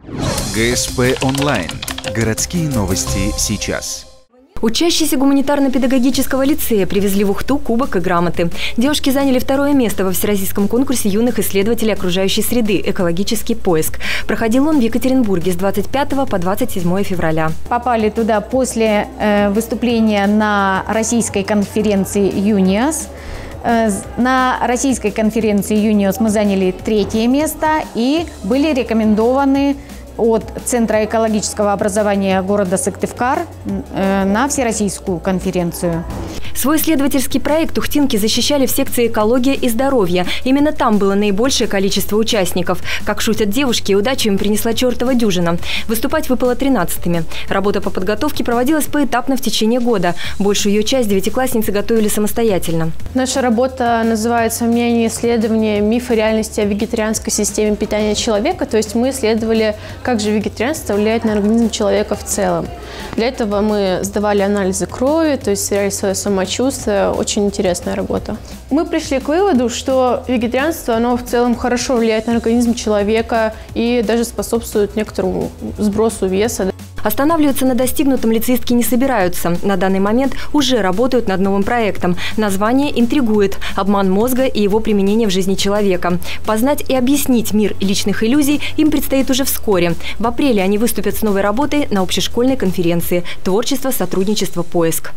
ГСП онлайн. Городские новости сейчас. Учащиеся гуманитарно-педагогического лицея привезли в Ухту кубок и грамоты. Девушки заняли 2-е место во всероссийском конкурсе юных исследователей окружающей среды «Экологический поиск». Проходил он в Екатеринбурге с 25 по 27 февраля. Попали туда после выступления на российской конференции ЮНИОС. На российской конференции ЮНИОС мы заняли 3-е место и были рекомендованы от Центра экологического образования города Сыктывкар на всероссийскую конференцию. Свой исследовательский проект ухтинки защищали в секции «Экология и здоровье». Именно там было наибольшее количество участников. Как шутят девушки, удачу им принесла чертова дюжина. Выступать выпало 13-ми. Работа по подготовке проводилась поэтапно в течение года. Большую ее часть девятиклассницы готовили самостоятельно. Наша работа называется «Мнение исследования мифа реальности о вегетарианской системе питания человека». То есть мы исследовали, как же вегетарианство влияет на организм человека в целом. Для этого мы сдавали анализы крови, то есть сверяли свое самочувствие. Очень интересная работа. Мы пришли к выводу, что вегетарианство, оно в целом хорошо влияет на организм человека и даже способствует некоторому сбросу веса. Останавливаться на достигнутом лицеистки не собираются. На данный момент уже работают над новым проектом. Название интригует – «Обман мозга и его применение в жизни человека». Познать и объяснить мир личных иллюзий им предстоит уже вскоре. В апреле они выступят с новой работой на общешкольной конференции «Творчество, сотрудничество, поиск».